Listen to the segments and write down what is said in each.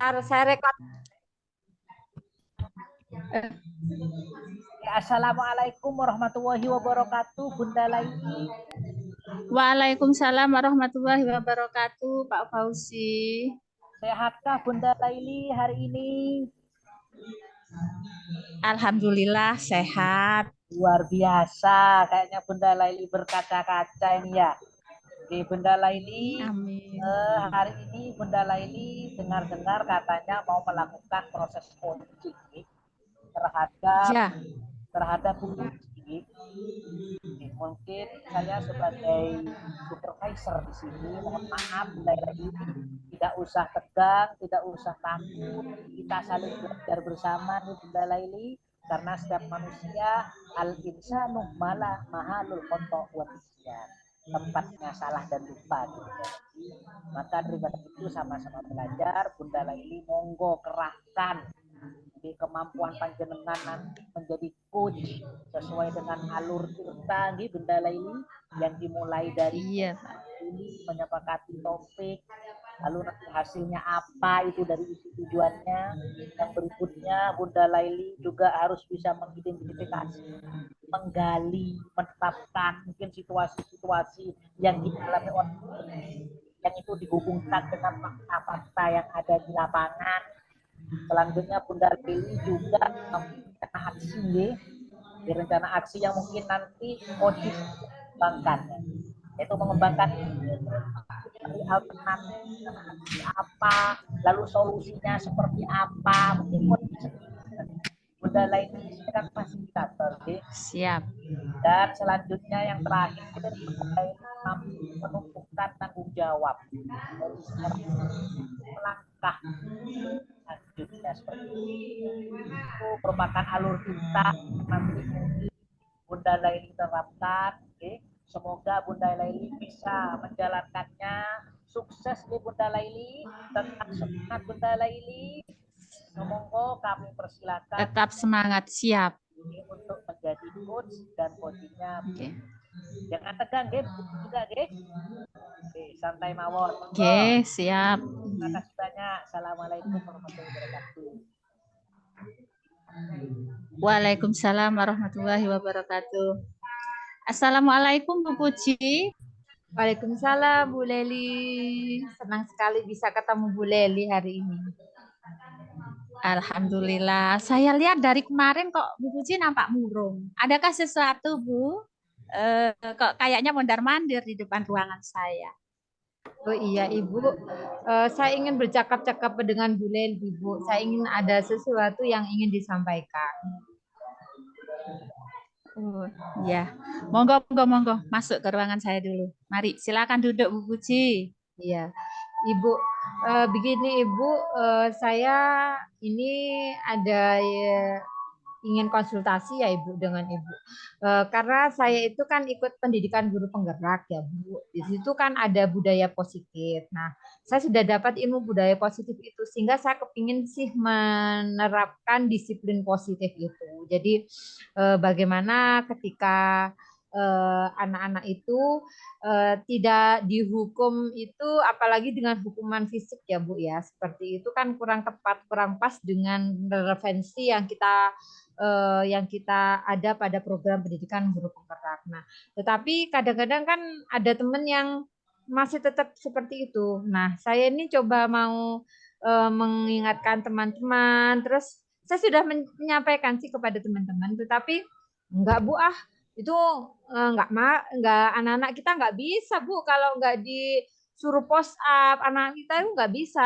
Saya rekod. Assalamualaikum warahmatullahi wabarakatuh, Bunda Laili. Waalaikumsalam warahmatullahi wabarakatuh, Pak Fauzi. Sehatkah Bunda Laili hari ini? Alhamdulillah sehat. Luar biasa, kayaknya Bunda Laili berkaca-kaca ini ya. Oke, Bunda Laili. Amin. Hari ini Bunda Laili dengar-dengar katanya mau melakukan proses coaching terhadap Bu Puji. Mungkin saya sebagai supervisor di sini, mohon maaf Bunda Laili, tidak usah tegang, tidak usah takut, kita saling belajar bersama nih Bunda Laili, karena setiap manusia al-insanu mahalul khoto' wa nisyan, tempatnya salah dan lupa gitu. Maka daripada itu sama-sama belajar, Bunda Laili monggo kerahkan di kemampuan panjenengan nanti menjadi coach sesuai dengan alur tirta nih Bunda Laili, yang dimulai dari ini menyepakati topik, lalu nanti hasilnya apa itu dari isi tujuannya. Yang berikutnya Bunda Laili juga harus bisa mengidentifikasi, menggali, menetapkan mungkin situasi-situasi yang dialami orang yang itu dihubungkan dengan fakta-fakta yang ada di lapangan. Selanjutnya Bunda Laili juga rencana aksi, rencana aksi yang mungkin nanti coaching mengembangkan, yaitu mengembangkan alternatif aksi apa, lalu solusinya seperti apa, mungkin Bunda Laili sekarang fasilitator. Siap. Dan selanjutnya yang terakhir menumpukan tanggung jawab melangkah selanjutnya seperti itu merupakan alur kita nanti Bunda Laili terapkan. Semoga Bunda Laili bisa menjalankannya sukses nih Bunda Laili, tetap semangat Bunda Laili. Semoga kami persilakan tetap semangat, siap untuk menjadi coach dan coachingnya. Jangan tegang, juga, santai mawon. Siap. Terima kasih banyak. Assalamualaikum warahmatullahi wabarakatuh. Waalaikumsalam warahmatullahi wabarakatuh. Assalamualaikum Bu Puji. Waalaikumsalam Bu Leli. Senang sekali bisa ketemu Bu Leli hari ini. Alhamdulillah. Saya lihat dari kemarin kok Bu Puji nampak murung. Adakah sesuatu Bu? Kok kayaknya mondar-mandir di depan ruangan saya. Oh iya Ibu, saya ingin bercakap-cakap dengan Bu Leli, Bu. Saya ingin ada sesuatu yang ingin disampaikan. Oh ya, monggo masuk ke ruangan saya dulu. Mari silakan duduk Bu Puji. Iya, Ibu. Begini Ibu, saya ini ada ingin konsultasi ya Ibu dengan Ibu. Karena saya itu kan ikut pendidikan guru penggerak ya Bu. Di situ kan ada budaya positif. Nah, saya sudah dapat ilmu budaya positif itu sehingga saya kepingin sih menerapkan disiplin positif itu. Jadi bagaimana ketika anak-anak itu tidak dihukum itu, apalagi dengan hukuman fisik ya Bu ya, seperti itu kan kurang tepat, kurang pas dengan relevansi yang kita ada pada program pendidikan guru penggerak. Nah, tetapi kadang-kadang kan ada teman yang masih tetap seperti itu. Nah, saya ini coba mau mengingatkan teman-teman, terus saya sudah menyampaikan sih kepada teman-teman, tetapi enggak Bu itu enggak anak-anak kita enggak bisa Bu kalau enggak disuruh post up, anak kita itu enggak bisa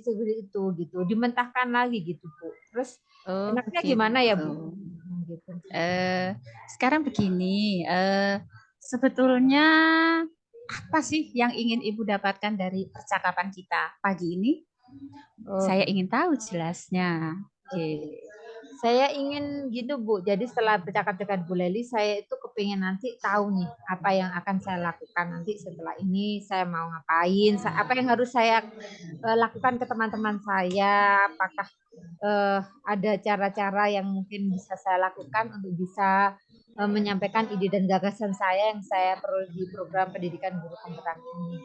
seperti itu gitu, dimentahkan lagi gitu Bu. Terus enaknya gimana ya Bu? Gitu. Sekarang begini, sebetulnya apa sih yang ingin Ibu dapatkan dari percakapan kita pagi ini? Saya ingin tahu jelasnya. Saya ingin gitu Bu. Jadi setelah bercakap-cakap Bu Leli, saya itu kepingin nanti tahu nih apa yang akan saya lakukan nanti setelah ini. Saya mau ngapain? Apa yang harus saya lakukan ke teman-teman saya? Apakah ada cara-cara yang mungkin bisa saya lakukan untuk bisa menyampaikan ide dan gagasan saya yang saya perlu di program pendidikan guru penggerak ini?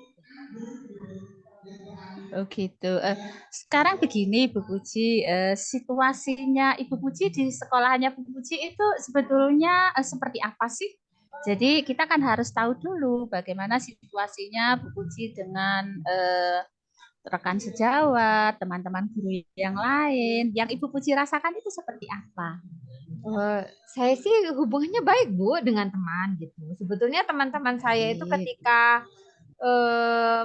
Oh gitu. Sekarang begini Bu Puji, situasinya Ibu Puji di sekolahnya Bu Puji itu sebetulnya seperti apa sih? Jadi kita kan harus tahu dulu bagaimana situasinya Bu Puji dengan rekan sejawat, teman-teman guru yang lain. Yang Ibu Puji rasakan itu seperti apa? Saya sih hubungannya baik Bu dengan teman gitu. Sebetulnya teman-teman saya itu Baik. ketika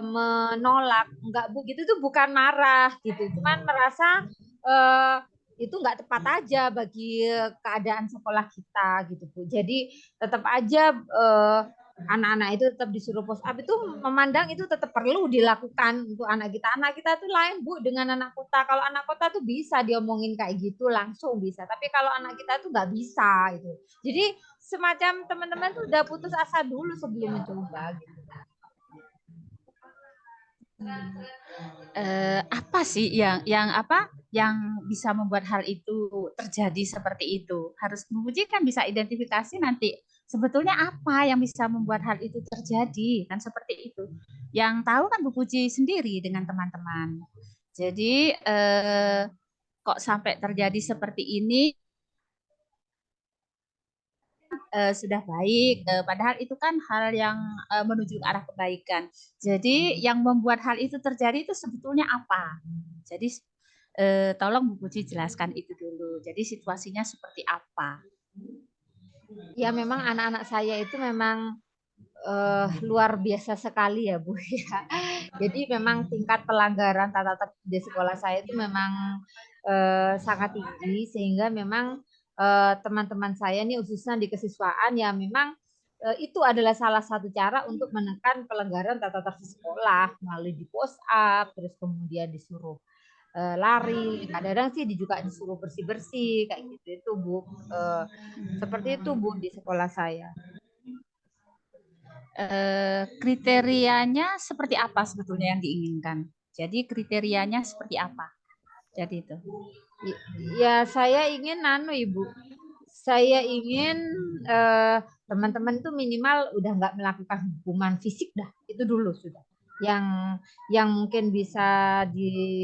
menolak enggak Bu gitu tuh bukan marah gitu, cuman merasa itu enggak tepat aja bagi keadaan sekolah kita gitu Bu. Jadi tetap aja anak-anak itu tetap disuruh push up itu memandang itu tetap perlu dilakukan untuk anak kita. Anak kita tuh lain Bu dengan anak kota. Kalau anak kota tuh bisa diomongin kayak gitu langsung bisa. Tapi kalau anak kita tuh nggak bisa gitu. Jadi semacam teman-teman tuh udah putus asa dulu sebelum mencoba gitu. Apa sih yang bisa membuat hal itu terjadi seperti itu? Harus Bu Puji kan bisa identifikasi nanti sebetulnya apa yang bisa membuat hal itu terjadi, kan seperti itu. Yang tahu kan Bu Puji sendiri dengan teman-teman. Jadi kok sampai terjadi seperti ini sudah baik, padahal itu kan hal yang menuju ke arah kebaikan. Jadi yang membuat hal itu terjadi itu sebetulnya apa? Jadi tolong Bu Puji jelaskan itu dulu. Jadi situasinya seperti apa? Ya memang anak-anak saya itu memang luar biasa sekali ya Bu ya. Jadi memang tingkat pelanggaran tata tertib di sekolah saya itu memang sangat tinggi sehingga memang teman-teman saya nih khususnya di kesiswaan ya memang itu adalah salah satu cara untuk menekan pelanggaran tata tertib sekolah melalui di post up terus kemudian disuruh lari kadang-kadang sih juga disuruh bersih-bersih kayak gitu itu Bu. Seperti itu Bu di sekolah saya. Kriterianya seperti apa sebetulnya yang diinginkan? Jadi kriterianya seperti apa? Jadi itu. Ya saya ingin Ibu. Saya ingin teman-teman itu minimal udah nggak melakukan hukuman fisik dah. Itu dulu sudah. Yang mungkin bisa dilakukan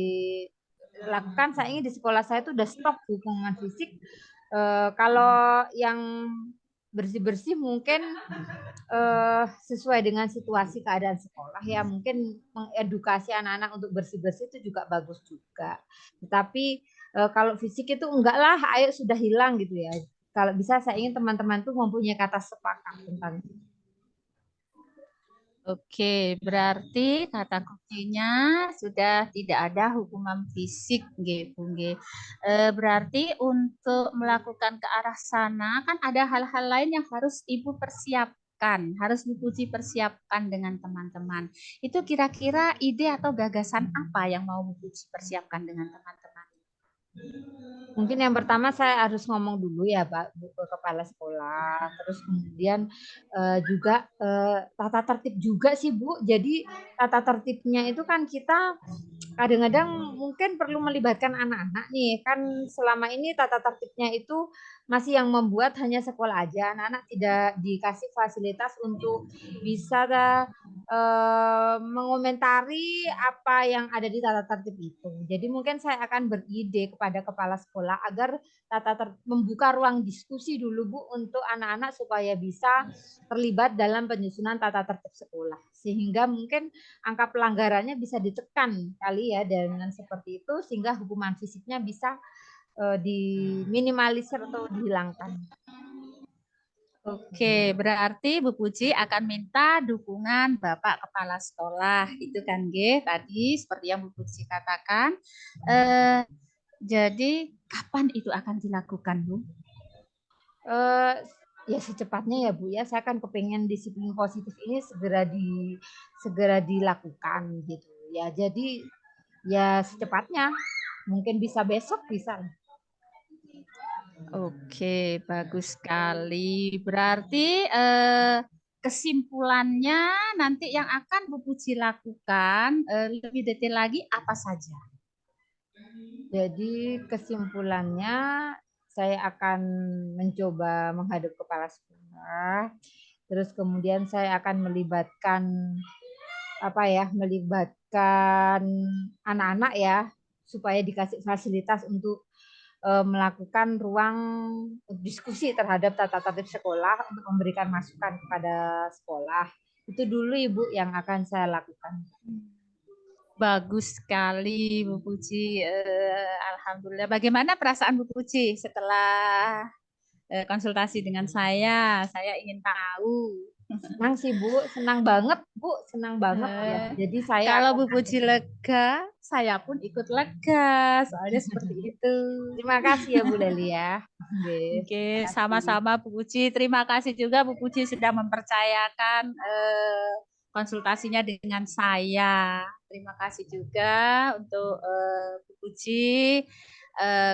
saya ingin di sekolah saya itu udah stop hukuman fisik. Kalau yang bersih-bersih mungkin sesuai dengan situasi keadaan sekolah ya mungkin mengedukasi anak-anak untuk bersih-bersih itu juga bagus juga. Tetapi kalau fisik itu enggak lah, ayo sudah hilang gitu ya. Kalau bisa saya ingin teman-teman tuh mempunyai kata sepakat tentang itu. Oke, berarti kata kuncinya sudah tidak ada hukuman fisik, nggih, Bu, nggih. Berarti untuk melakukan ke arah sana kan ada hal-hal lain yang harus Ibu persiapkan, harus Bu Puji persiapkan dengan teman-teman. Itu kira-kira ide atau gagasan apa yang mau Bu Puji persiapkan dengan teman-teman? Mungkin yang pertama saya harus ngomong dulu ya Pak ke kepala sekolah, terus kemudian juga tata tertib juga sih Bu. Jadi tata tertibnya itu kan kita kadang-kadang mungkin perlu melibatkan anak-anak nih. Kan selama ini tata tertibnya itu masih yang membuat hanya sekolah aja. Anak-anak tidak dikasih fasilitas untuk bisa mengomentari apa yang ada di tata tertib itu. Jadi mungkin saya akan beride kepada kepala sekolah agar membuka ruang diskusi dulu Bu untuk anak-anak supaya bisa terlibat dalam penyusunan tata tertib sekolah. Sehingga mungkin angka pelanggarannya bisa ditekan kali ya dengan seperti itu sehingga hukuman fisiknya bisa diminimalisir atau dihilangkan. Oke, berarti Bu Puji akan minta dukungan Bapak Kepala Sekolah. Itu kan, G, tadi seperti yang Bu Puji katakan. Jadi, kapan itu akan dilakukan, Bu? Ya secepatnya ya Bu ya. Saya kan kepengen disiplin positif ini segera dilakukan gitu ya. Jadi ya secepatnya. Mungkin bisa besok bisa. Oke, bagus sekali. Berarti kesimpulannya nanti yang akan Bu Puji lakukan lebih detail lagi apa saja? Jadi kesimpulannya saya akan mencoba menghadap kepala sekolah. Terus kemudian saya akan melibatkan melibatkan anak-anak ya, supaya dikasih fasilitas untuk melakukan ruang diskusi terhadap tata tertib sekolah untuk memberikan masukan kepada sekolah. Itu dulu Ibu yang akan saya lakukan. Bagus sekali Bu Puji. Alhamdulillah. Bagaimana perasaan Bu Puji setelah konsultasi dengan saya? Saya ingin tahu. Senang sih Bu, senang banget Bu, senang banget ya. Jadi saya Kalau Bu Puji lega, saya pun ikut lega. Soalnya seperti itu. terima kasih ya Bu Leli ya. Oke, sama-sama Bu Puji. Terima kasih juga Bu Puji sudah mempercayakan konsultasinya dengan saya. Terima kasih juga untuk Bu Puji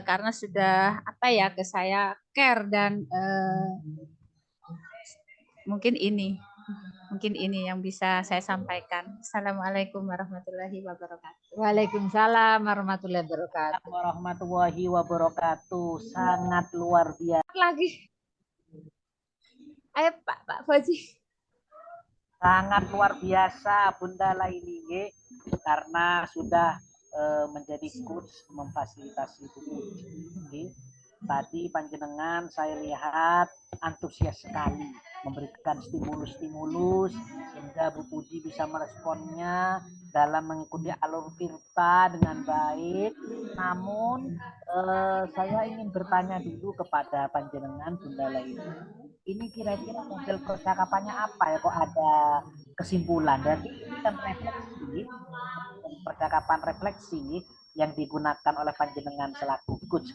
karena sudah apa ya ke saya care dan mungkin ini yang bisa saya sampaikan. Assalamualaikum warahmatullahi wabarakatuh. Waalaikumsalam warahmatullahi wabarakatuh. Warahmatullahi wabarakatuh. Sangat luar biasa. Lagi. Ayo Pak Fauzi. Sangat luar biasa Bunda Laili karena sudah menjadi coach memfasilitasi Bu Puji. Tadi panjenengan saya lihat antusias sekali memberikan stimulus sehingga Bu Puji bisa meresponnya dalam mengikuti alur Tirta dengan baik. Namun saya ingin bertanya dulu kepada panjenengan Bunda Laili. Ini kira-kira model percakapannya apa ya, kok ada kesimpulan? Berarti ini kan refleksi, percakapan refleksi yang digunakan oleh panjenengan selaku coach.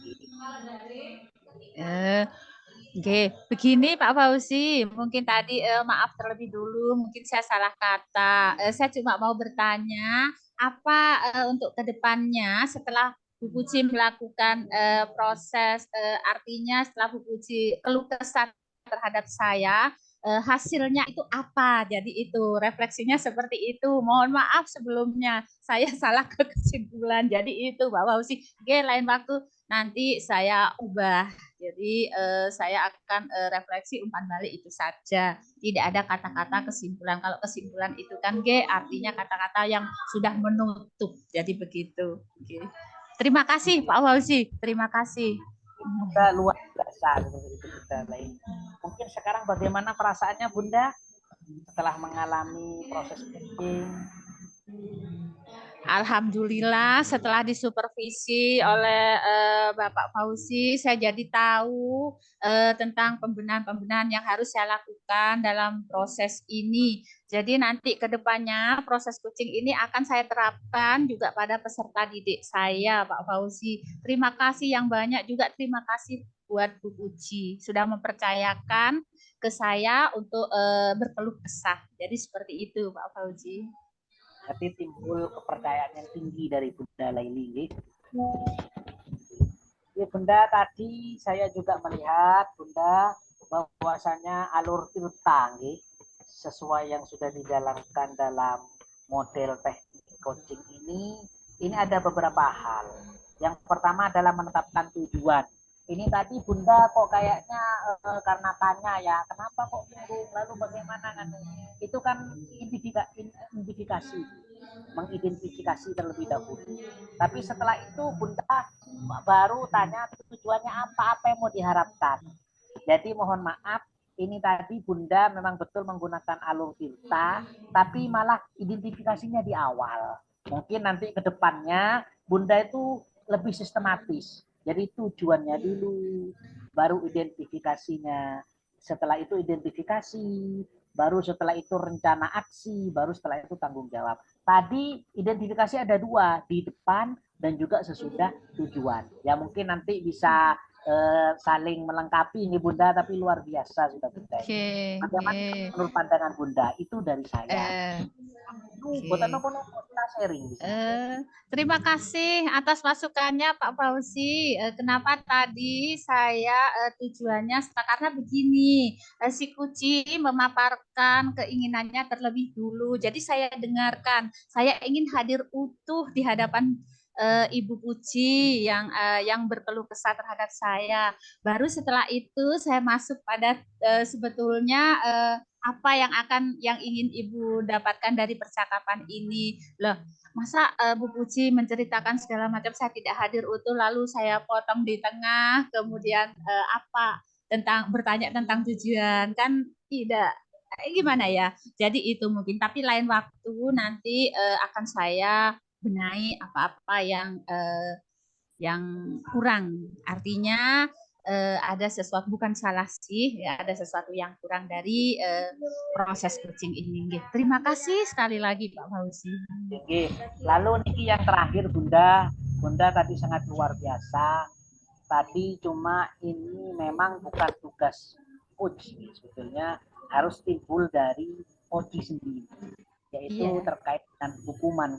Oke, begini Pak Fauzi, mungkin tadi maaf terlebih dulu, mungkin saya salah kata. Saya cuma mau bertanya, apa untuk kedepannya setelah Bu Puji melakukan proses, artinya setelah Bu Puji keluh kesah terhadap saya, hasilnya itu apa? Jadi itu refleksinya seperti itu. Mohon maaf sebelumnya saya salah ke kesimpulan. Jadi itu Pak Fauzi. Oke, lain waktu nanti saya ubah. Jadi saya akan refleksi umpan balik itu saja. Tidak ada kata-kata kesimpulan. Kalau kesimpulan itu kan artinya kata-kata yang sudah menutup. Jadi begitu. Oke. Terima kasih Pak Fauzi. Terima kasih. Bunda luar biasa itu Bunda lain. Mungkin sekarang bagaimana perasaannya Bunda setelah mengalami proses coaching? Alhamdulillah setelah disupervisi oleh Bapak Fauzi, saya jadi tahu tentang pembenahan-pembenahan yang harus saya lakukan dalam proses ini. Jadi nanti ke depannya proses coaching ini akan saya terapkan juga pada peserta didik saya, Pak Fauzi. Terima kasih yang banyak juga, terima kasih buat Bu Puji sudah mempercayakan ke saya untuk berkeluh kesah. Jadi seperti itu, Pak Fauzi. Berarti timbul kepercayaan yang tinggi dari Bunda Laili. Ya Bunda, tadi saya juga melihat Bunda bahwasanya alur Tirta sesuai yang sudah dijalankan dalam model teknik coaching ini ada beberapa hal. Yang pertama adalah menetapkan tujuan. Ini tadi Bunda kok kayaknya karena tanya ya, kenapa kok murung, lalu bagaimana kan? Itu kan identifikasi, mengidentifikasi terlebih dahulu. Tapi setelah itu Bunda baru tanya tujuannya apa yang mau diharapkan. Jadi mohon maaf, ini tadi Bunda memang betul menggunakan alur Tirta, tapi malah identifikasinya di awal. Mungkin nanti ke depannya Bunda itu lebih sistematis. Jadi tujuannya dulu, baru identifikasinya. Setelah itu identifikasi, baru setelah itu rencana aksi, baru setelah itu tanggung jawab. Tadi identifikasi ada dua, di depan dan juga sesudah tujuan. Ya mungkin nanti bisa saling melengkapi ini Bunda, tapi luar biasa sudah Bunda. Bagaimana menurut pandangan Bunda? Itu dari saya. Terima kasih atas masukannya Pak Fauzi. Kenapa tadi saya tujuannya karena begini, si Kuci memaparkan keinginannya terlebih dulu. Jadi saya dengarkan, saya ingin hadir utuh di hadapan Ibu Puji yang berkeluh kesah terhadap saya. Baru setelah itu saya masuk pada sebetulnya apa yang ingin Ibu dapatkan dari percakapan ini. Loh, masa Bu Puji menceritakan segala macam, saya tidak hadir utuh, lalu saya potong di tengah, kemudian bertanya tentang tujuan, kan tidak, gimana ya. Jadi itu mungkin, tapi lain waktu nanti akan saya benahi apa-apa yang kurang. Artinya ada sesuatu, bukan salah sih, ya, ada sesuatu yang kurang dari proses coaching ini. Terima kasih sekali lagi Pak Fauzi. Lalu niki yang terakhir Bunda tadi sangat luar biasa. Tadi cuma ini memang bukan tugas coach, sebetulnya harus timbul dari coach sendiri, yaitu terkait dengan hukuman,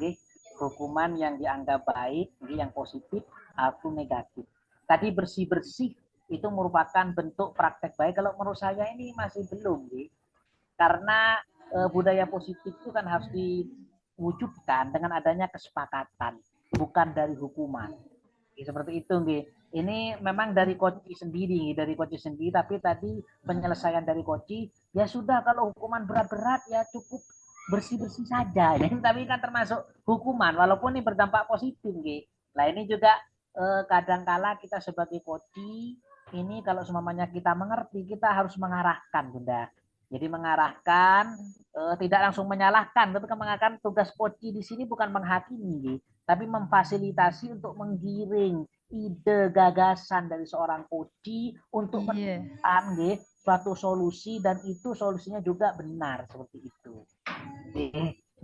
hukuman yang dianggap baik, yang positif atau negatif. Tadi bersih-bersih itu merupakan bentuk praktek baik. Kalau menurut saya ini masih belum, karena budaya positif itu kan harus diwujudkan dengan adanya kesepakatan, bukan dari hukuman. Seperti itu, ini memang dari coach sendiri, tapi tadi penyelesaian dari coach, ya sudah, kalau hukuman berat-berat ya cukup bersih-bersih saja. Tapi kan termasuk hukuman, walaupun ini berdampak positif. Nah ini juga kadangkala kita sebagai coach, ini kalau semuanya kita mengerti, kita harus mengarahkan, Bunda. Jadi mengarahkan, tidak langsung menyalahkan, tapi mengarahkan. Tugas coach di sini bukan menghakimi, tapi memfasilitasi untuk menggiring ide gagasan dari seorang coach untuk menemukan suatu solusi, dan itu solusinya juga benar, seperti itu.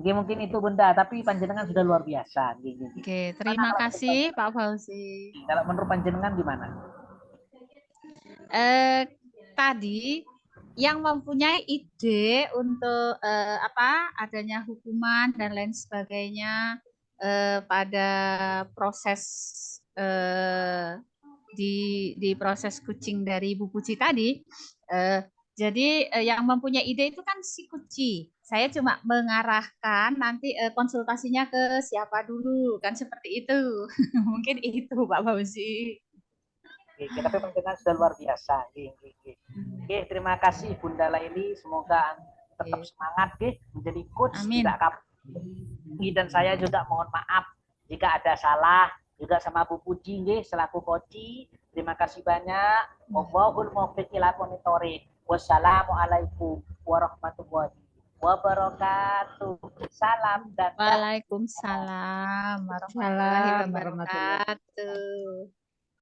Mungkin itu Bunda, tapi panjenengan sudah luar biasa. Oke, terima kasih Pak Fauzi. Kalau menurut panjenengan gimana? Tadi yang mempunyai ide untuk adanya hukuman dan lain sebagainya pada proses di proses coaching dari Bu Puji tadi. Jadi yang mempunyai ide itu kan si Kuci. Saya cuma mengarahkan nanti konsultasinya ke siapa dulu, kan seperti itu. Mungkin itu Pak Fauzi. Tapi panjenengan sudah luar biasa. Terima kasih Bunda Laili, semoga tetap semangat menjadi coach. Amin. Tidak kapok. Dan saya juga mohon maaf jika ada salah juga sama Bu Puji selaku coach. Terima kasih banyak. Wallahul muwaffiq ila aqwamit thoriq. Wassalamualaikum warahmatullahi wabarakatuh. Salam dan Waalaikumsalam warahmatullahi wabarakatuh.